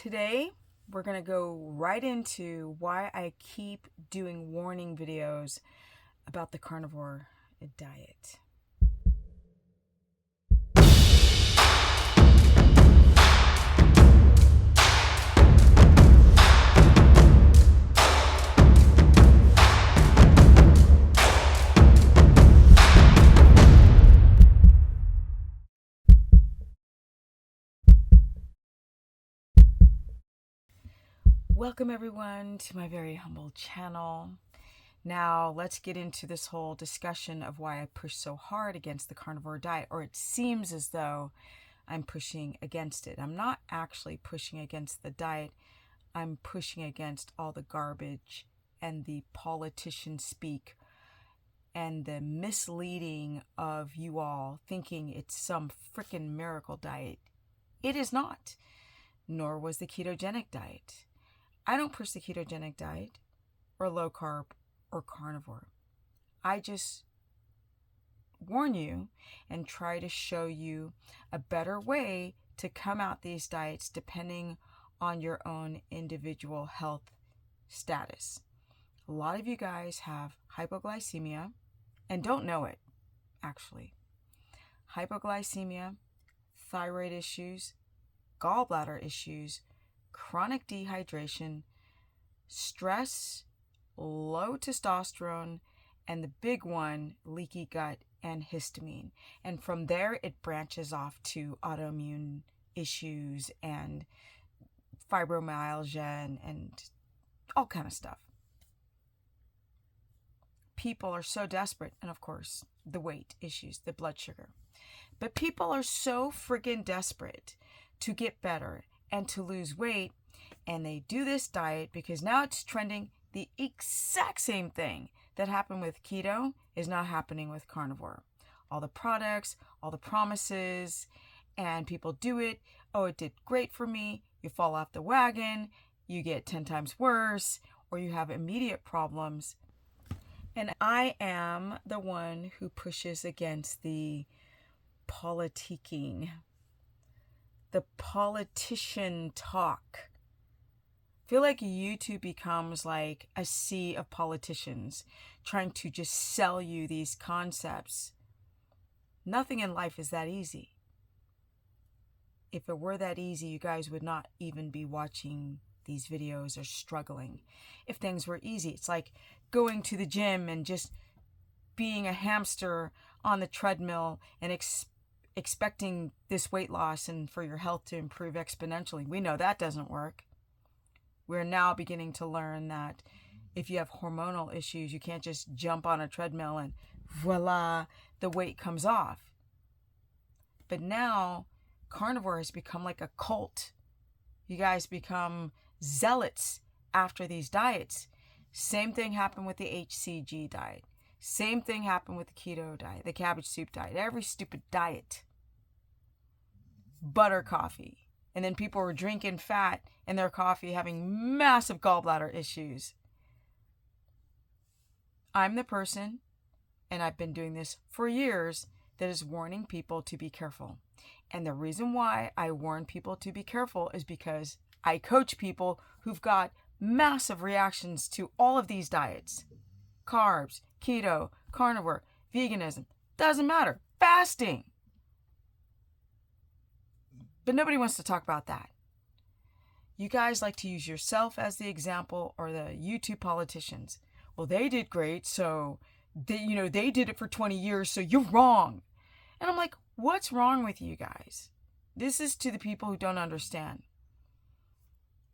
Today, we're going to go right into why I keep doing warning videos about the carnivore diet. Welcome everyone to my very humble channel. Now let's get into this whole discussion of why I push so hard against the carnivore diet, or it seems as though I'm pushing against it. I'm not actually pushing against the diet. I'm pushing against all the garbage and the politician speak and the misleading of you all thinking it's some freaking miracle diet. It is not, nor was the ketogenic diet. I don't push the ketogenic diet or low carb or carnivore. I just warn you and try to show you a better way to come out these diets depending on your own individual health status. A lot of you guys have hypoglycemia and don't know it, actually. Hypoglycemia, thyroid issues, gallbladder issues, chronic dehydration, stress, low testosterone, and the big one, leaky gut and histamine. And from there, it branches off to autoimmune issues and fibromyalgia and all kind of stuff. People are so desperate, and of course, the weight issues, the blood sugar. But people are so friggin' desperate to get better and to lose weight, and they do this diet because now it's trending. The exact same thing that happened with keto is now happening with carnivore. All the products, all the promises, and people do it. Oh, it did great for me. You fall off the wagon, you get 10 times worse, or you have immediate problems. And I am the one who pushes against the politicking, the politician talk. I feel like YouTube becomes like a sea of politicians trying to just sell you these concepts. Nothing in life is that easy. If it were that easy, you guys would not even be watching these videos or struggling. If things were easy, it's like going to the gym and just being a hamster on the treadmill and expecting this weight loss and for your health to improve exponentially. We know that doesn't work. We're now beginning to learn that if you have hormonal issues, you can't just jump on a treadmill and voila, the weight comes off. But now carnivore has become like a cult. You guys become zealots after these diets. Same thing happened with the HCG diet. Same thing happened with the keto diet, the cabbage soup diet, every stupid diet. Butter coffee. And then people were drinking fat in their coffee, having massive gallbladder issues. I'm the person, and I've been doing this for years, that is warning people to be careful. And the reason why I warn people to be careful is because I coach people who've got massive reactions to all of these diets. Carbs, keto, carnivore, veganism, doesn't matter. Fasting. But nobody wants to talk about that. You guys like to use yourself as the example, or the YouTube politicians. Well, they did great, so they did it for 20 years, so you're wrong. And I'm like, what's wrong with you guys? This is to the people who don't understand.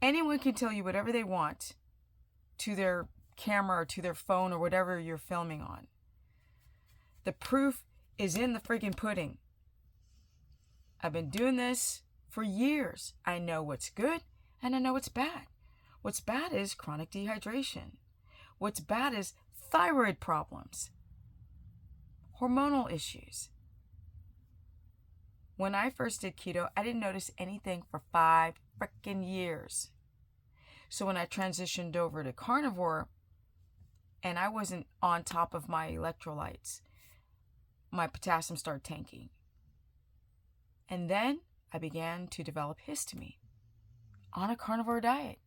Anyone can tell you whatever they want to their camera or to their phone or whatever you're filming on. The proof is in the friggin' pudding. I've been doing this for years. I know what's good and I know what's bad. What's bad is chronic dehydration. What's bad is thyroid problems, hormonal issues. When I first did keto, I didn't notice anything for 5 freaking years. So when I transitioned over to carnivore and I wasn't on top of my electrolytes, my potassium started tanking. And then I began to develop histamine on a carnivore diet.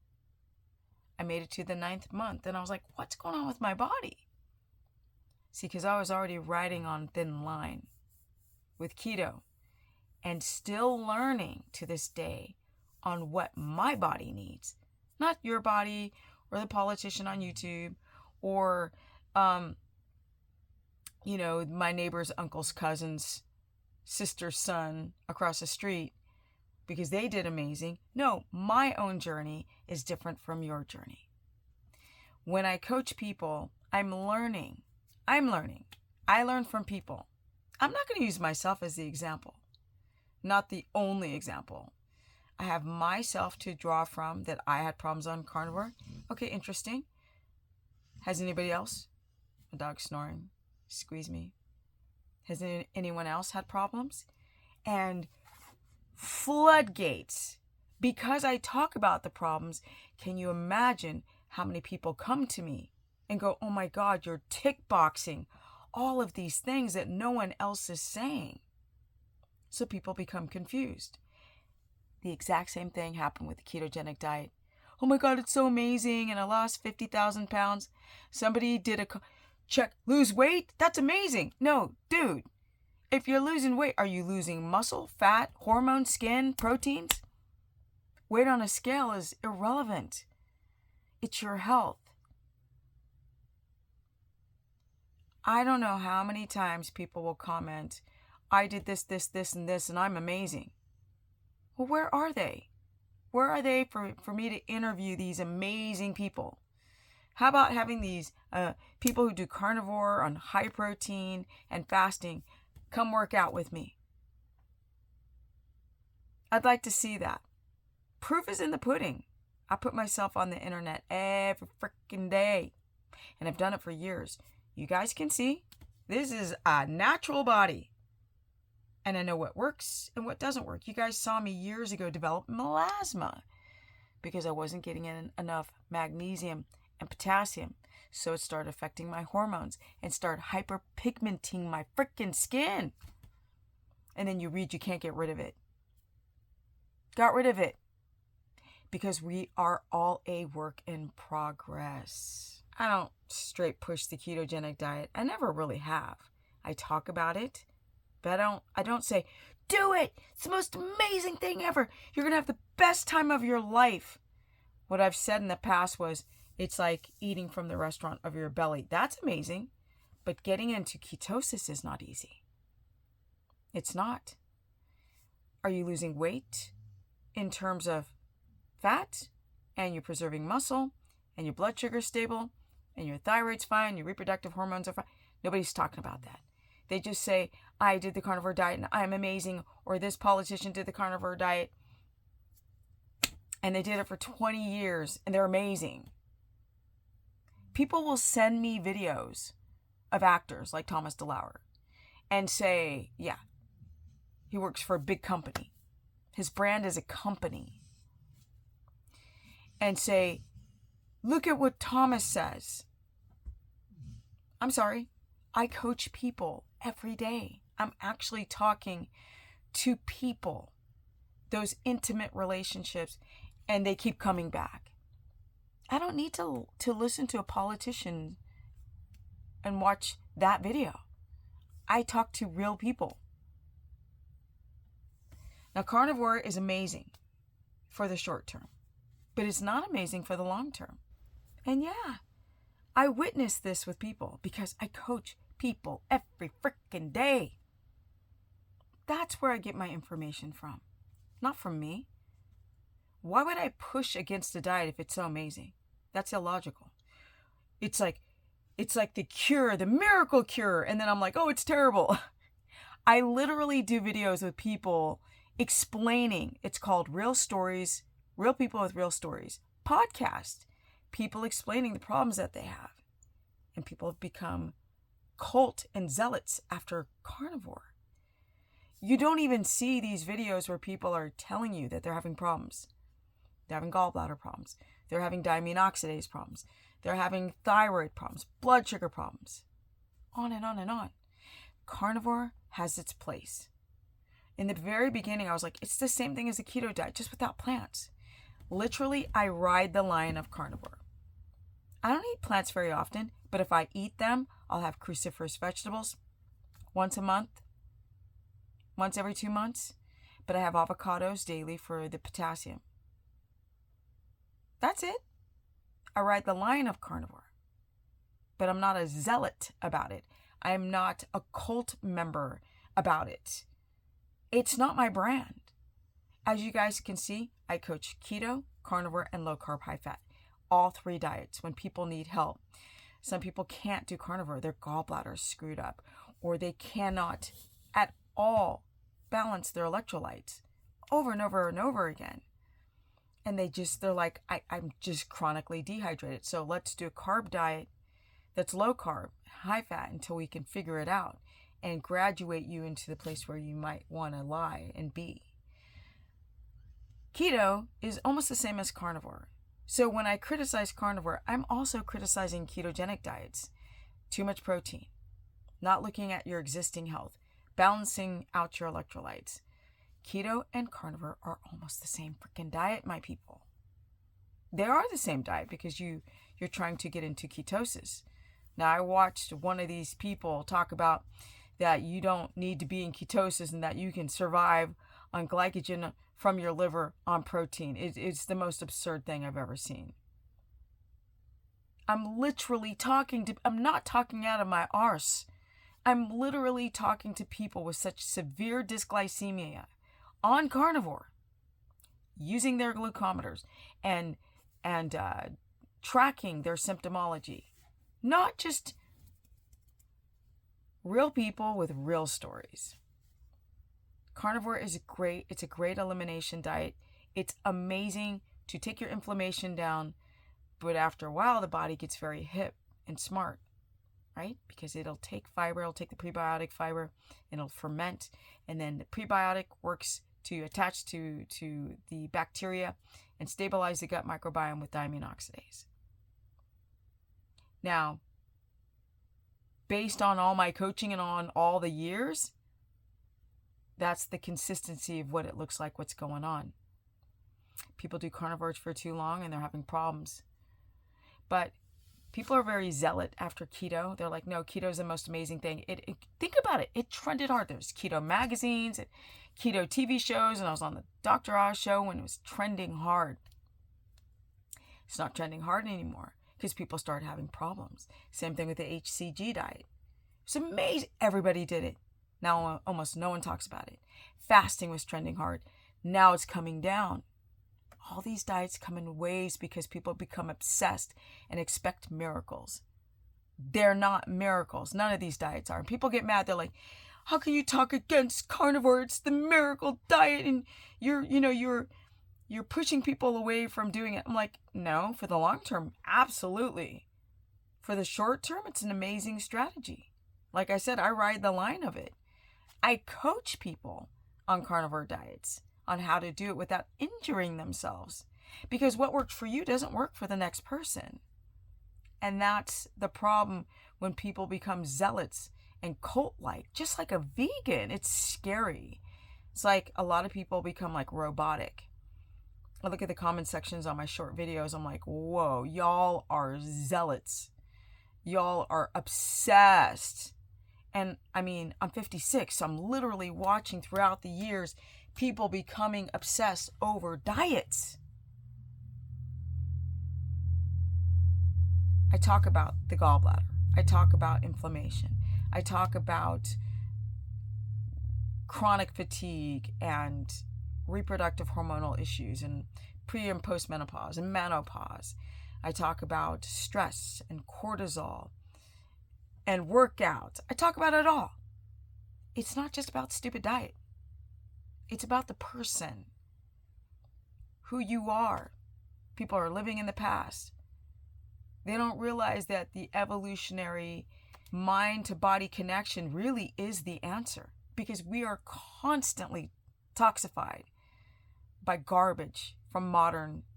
I made it to the 9th month and I was like, what's going on with my body? See, because I was already riding on thin line with keto and still learning to this day on what my body needs. Not your body or the politician on YouTube or, my neighbor's uncle's cousin's sister's son across the street because they did amazing. No, my own journey is different from your journey. When I coach people, I'm learning. I learn from people. I'm not going to use myself as the example. Not the only example. I have myself to draw from that I had problems on carnivore. Okay, interesting. Has anybody else? A dog snoring. Squeeze me. Has anyone else had problems? And floodgates. Because I talk about the problems, can you imagine how many people come to me and go, oh my God, you're tick boxing. All of these things that no one else is saying. So people become confused. The exact same thing happened with the ketogenic diet. Oh my God, it's so amazing. And I lost 50,000 pounds. Somebody did a check, lose weight? That's amazing. No, dude, if you're losing weight, are you losing muscle, fat, hormones, skin, proteins? Weight on a scale is irrelevant. It's your health. I don't know how many times people will comment, I did this, and this, and I'm amazing. Well, where are they? Where are they for me to interview these amazing people? How about having these people who do carnivore on high protein and fasting come work out with me? I'd like to see that. Proof is in the pudding. I put myself on the internet every freaking day, and I've done it for years. You guys can see this is a natural body. And I know what works and what doesn't work. You guys saw me years ago develop melasma because I wasn't getting in enough magnesium and potassium. So it started affecting my hormones and started hyperpigmenting my freaking skin. And then you read you can't get rid of it. Got rid of it. Because we are all a work in progress. I don't straight push the ketogenic diet. I never really have. I talk about it, but I don't say, do it. It's the most amazing thing ever. You're going to have the best time of your life. What I've said in the past was, it's like eating from the restaurant of your belly. That's amazing. But getting into ketosis is not easy. It's not. Are you losing weight in terms of fat, and you're preserving muscle, and your blood sugar's stable, and your thyroid's fine, your reproductive hormones are fine? Nobody's talking about that. They just say, I did the carnivore diet and I'm amazing, or this politician did the carnivore diet and they did it for 20 years and they're amazing. People will send me videos of actors like Thomas DeLauer and say, yeah, he works for a big company. His brand is a company. And say, look at what Thomas says. I'm sorry. I coach people every day. I'm actually talking to people, those intimate relationships, and they keep coming back. I don't need to listen to a politician and watch that video. I talk to real people. Now, carnivore is amazing for the short term, but it's not amazing for the long term. And yeah, I witness this with people because I coach people every freaking day. That's where I get my information from, not from me. Why would I push against a diet if it's so amazing? That's illogical. It's like the cure, the miracle cure, and then I'm like, oh, it's terrible. I literally do videos with people explaining. It's called Real Stories, Real People with Real Stories podcast. People explaining the problems that they have. And people have become cult and zealots after carnivore. You don't even see these videos where people are telling you that they're having problems. They're having gallbladder problems. They're having diamine oxidase problems. They're having thyroid problems, blood sugar problems. On and on and on. Carnivore has its place. In the very beginning, I was like, it's the same thing as a keto diet, just without plants. Literally, I ride the line of carnivore. I don't eat plants very often, but if I eat them, I'll have cruciferous vegetables once a month, once every 2 months. But I have avocados daily for the potassium. That's it. I ride the line of carnivore. But I'm not a zealot about it. I am not a cult member about it. It's not my brand. As you guys can see, I coach keto, carnivore, and low carb, high fat. All 3 diets when people need help. Some people can't do carnivore. Their gallbladder is screwed up, or they cannot at all balance their electrolytes over and over and over again. And they're like, I'm just chronically dehydrated. So let's do a carb diet that's low carb, high fat until we can figure it out and graduate you into the place where you might want to lie and be. Keto is almost the same as carnivore. So when I criticize carnivore, I'm also criticizing ketogenic diets. Too much protein, not looking at your existing health, balancing out your electrolytes. Keto and carnivore are almost the same freaking diet, my people. They are the same diet because you're trying to get into ketosis. Now, I watched one of these people talk about that you don't need to be in ketosis and that you can survive on glycogen from your liver on protein. It's the most absurd thing I've ever seen. I'm not talking out of my arse. I'm literally talking to people with such severe dysglycemia on carnivore, using their glucometers and tracking their symptomology. Not just real people with real stories. Carnivore is great. It's a great elimination diet. It's amazing to take your inflammation down, but after a while, the body gets very hip and smart, right? Because it'll take fiber, it'll take the prebiotic fiber, and it'll ferment, and then the prebiotic works to attach to the bacteria and stabilize the gut microbiome with diamine oxidase. Now, based on all my coaching and on all the years, that's the consistency of what it looks like, what's going on. People do carnivore for too long and they're having problems. But people are very zealot after keto. They're like, no, keto is the most amazing thing. Think about it. It trended hard. There's keto magazines and keto TV shows, and I was on the Dr. Oz show when it was trending hard. It's not trending hard anymore because people started having problems. Same thing with the HCG diet. It's amazing. Everybody did it. Now almost no one talks about it. Fasting was trending hard. Now it's coming down. All these diets come in waves because people become obsessed and expect miracles. They're not miracles. None of these diets are. And people get mad. They're like, how can you talk against carnivore? It's the miracle diet and you're pushing people away from doing it. I'm like, no, for the long term, absolutely. For the short term, it's an amazing strategy. Like I said, I ride the line of it. I coach people on carnivore diets on how to do it without injuring themselves. Because what worked for you doesn't work for the next person. And that's the problem when people become zealots and cult-like, just like a vegan. It's scary. It's like a lot of people become like robotic. I look at the comment sections on my short videos. I'm like, whoa, y'all are zealots. Y'all are obsessed. And I mean, I'm 56, so I'm literally watching throughout the years people becoming obsessed over diets. I talk about the gallbladder. I talk about inflammation. I talk about chronic fatigue and reproductive hormonal issues and pre and postmenopause and menopause. I talk about stress and cortisol and workouts. I talk about it all. It's not just about stupid diet. It's about the person, who you are. People are living in the past. They don't realize that the evolutionary mind-to-body connection really is the answer, because we are constantly toxified by garbage from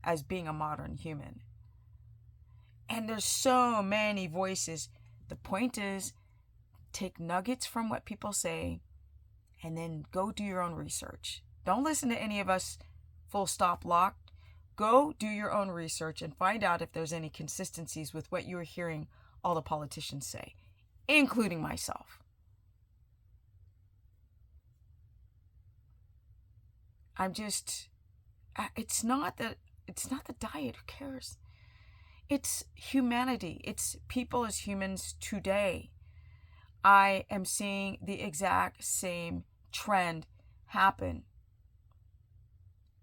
as being a modern human. And there's so many voices. The point is, take nuggets from what people say and then go do your own research. Don't listen to any of us full stop locked. Go do your own research and find out if there's any consistencies with what you're hearing all the politicians say, including myself. It's not the diet. Who cares? It's humanity. It's people as humans today. I am seeing the exact same trend happen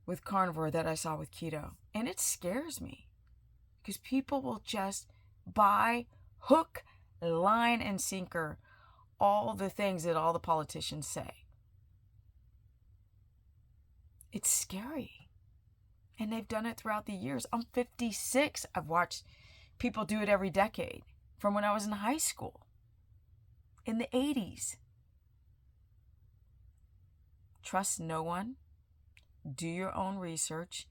with carnivore that I saw with keto. And it scares me because people will just buy hook, line, and sinker all the things that all the politicians say. It's scary. And they've done it throughout the years. I'm 56. I've watched people do it every decade from when I was in high school in the 80s. Trust no one. Do your own research.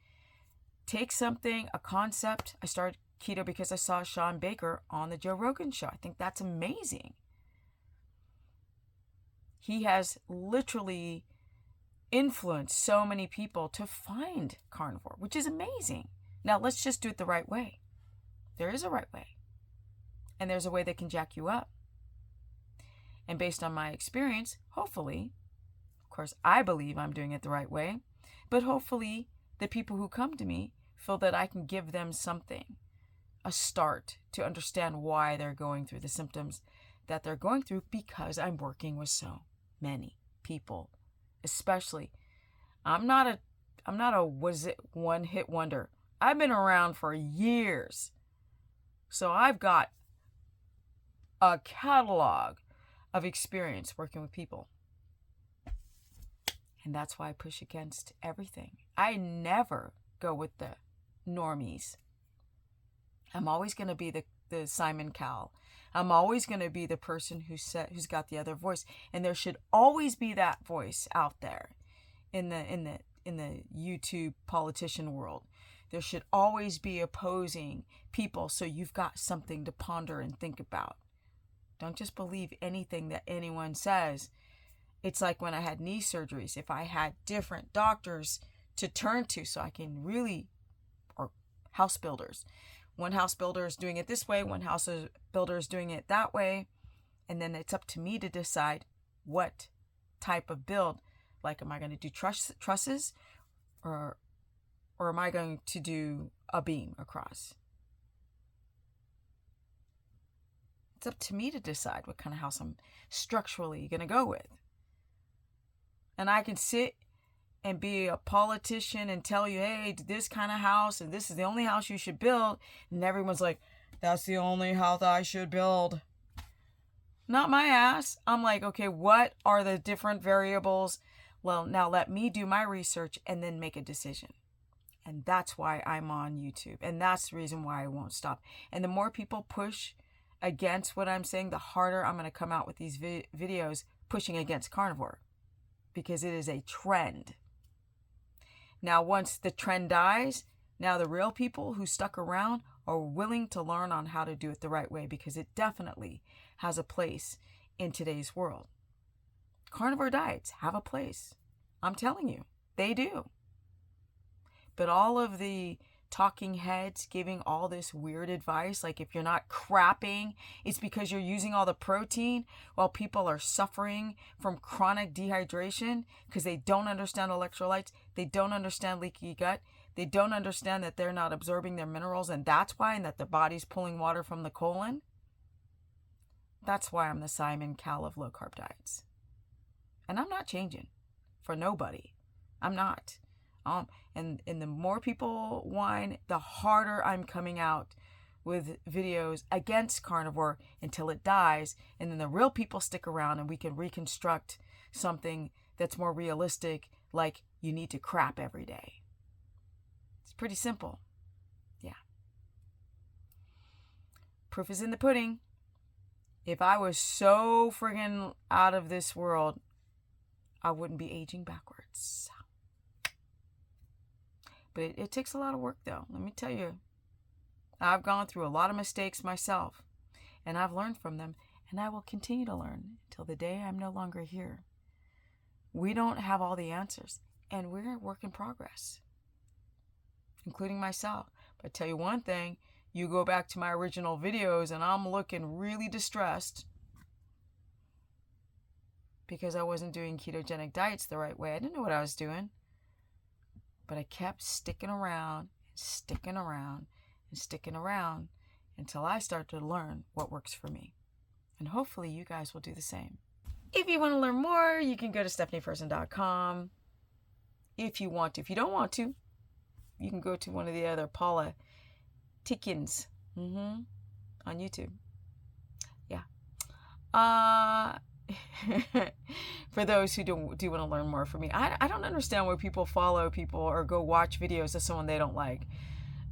Take something, a concept. I started keto because I saw Sean Baker on the Joe Rogan show. I think that's amazing. He has literally influenced so many people to find carnivore, which is amazing. Now let's just do it the right way. There is a right way. And there's a way that can jack you up. And based on my experience, hopefully, of course, I believe I'm doing it the right way, but hopefully the people who come to me feel that I can give them something, a start to understand why they're going through the symptoms that they're going through, because I'm working with so many people. Especially, I'm not a one-hit wonder. I've been around for years. So I've got a catalog of experience working with people. And that's why I push against everything. I never go with the normies. I'm always going to be the Simon Cowell. I'm always going to be the person who's got the other voice, and there should always be that voice out there in the YouTube politician world. There should always be opposing people, so you've got something to ponder and think about. Don't just believe anything that anyone says. It's like when I had knee surgeries. If I had different doctors to turn to, so I can really, or house builders. One house builder is doing it this way, one house builder is doing it that way, and then it's up to me to decide what type of build. Like, am I going to do trusses, or am I going to do a beam across? It's up to me to decide what kind of house I'm structurally going to go with. And I can sit and be a politician and tell you, hey, this kind of house, and this is the only house you should build. And everyone's like, that's the only house I should build. Not my ass. I'm like, okay, what are the different variables? Well, now let me do my research and then make a decision. And that's why I'm on YouTube. And that's the reason why I won't stop. And the more people push against what I'm saying, the harder I'm going to come out with these videos pushing against carnivore. Because it is a trend. Now, once the trend dies, now the real people who stuck around are willing to learn on how to do it the right way, because it definitely has a place in today's world. Carnivore diets have a place. I'm telling you, they do. But all of the talking heads giving all this weird advice, like if you're not crapping, it's because you're using all the protein, while people are suffering from chronic dehydration because they don't understand electrolytes, they don't understand leaky gut, they don't understand that they're not absorbing their minerals, and that's why, and that their body's pulling water from the colon. That's why I'm the Simon Cowell of low carb diets. And I'm not changing for nobody. I'm not. And the more people whine, the harder I'm coming out with videos against carnivore until it dies. And then the real people stick around and we can reconstruct something that's more realistic, like you need to crap every day. It's pretty simple. Yeah. Proof is in the pudding. If I was so friggin' out of this world, I wouldn't be aging backwards. But it takes a lot of work, though. Let me tell you, I've gone through a lot of mistakes myself, and I've learned from them, and I will continue to learn till the day I'm no longer here. We don't have all the answers, and we're a work in progress. including myself. But I tell you one thing, you go back to my original videos and I'm looking really distressed because I wasn't doing ketogenic diets the right way. I didn't know what I was doing. But I kept sticking around, sticking around, and sticking around until I started to learn what works for me. And hopefully you guys will do the same. If you want to learn more, you can go to stephanieperson.com. If you want to. If you don't want to, you can go to one of the other Paula Tickins on YouTube. Yeah. For those who do want to learn more from me, I don't understand why people follow people or go watch videos of someone they don't like.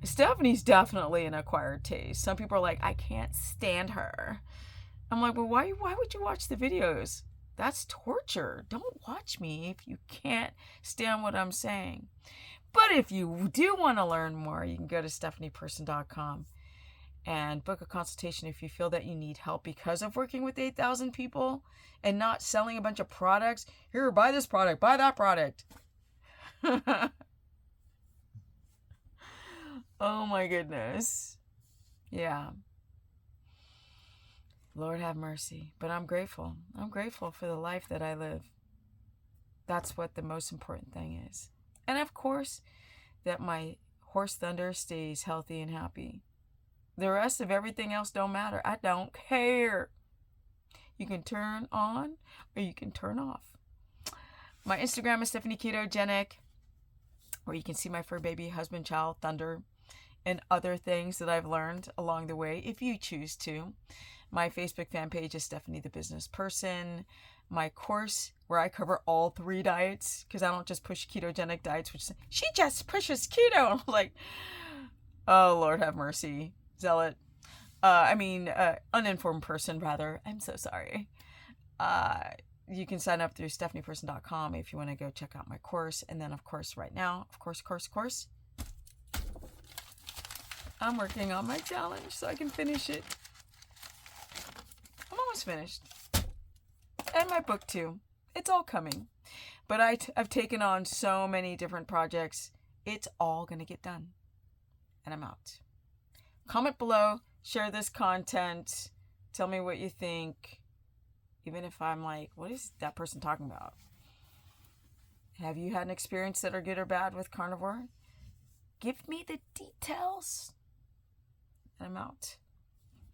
Stephanie's definitely an acquired taste. Some people are like, I can't stand her. I'm like, well, why would you watch the videos? That's torture. Don't watch me if you can't stand what I'm saying. But if you do want to learn more, you can go to stephanieperson.com and book a consultation if you feel that you need help because of working with 8,000 people and not selling a bunch of products. Here, buy this product, buy that product. Oh my goodness. Yeah. Lord have mercy. But I'm grateful. I'm grateful for the life that I live. That's what the most important thing is. And of course, that my horse Thunder stays healthy and happy. The rest of everything else don't matter. I don't care. You can turn on or you can turn off. My Instagram is Stephanie Ketogenic, where you can see my fur baby, husband, child, Thunder, and other things that I've learned along the way, if you choose to. My Facebook fan page is Stephanie the Business Person. My course, where I cover all 3 diets, because I don't just push ketogenic diets, which she just pushes keto. I'm like, oh, Lord have mercy. Zealot. Uninformed person, rather. I'm so sorry. You can sign up through stephanieperson.com if you want to go check out my course. And then, of course, right now, course, I'm working on my challenge so I can finish it. I'm almost finished. And my book, too. It's all coming. But I've taken on so many different projects. It's all going to get done. And I'm out. Comment below. Share this content. Tell me what you think. Even if I'm like, what is that person talking about? Have you had an experience that are good or bad with carnivore? Give me the details. And I'm out.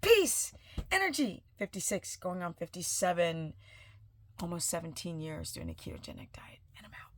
Peace. Energy. 56, going on 57. Almost 17 years doing a ketogenic diet. And I'm out.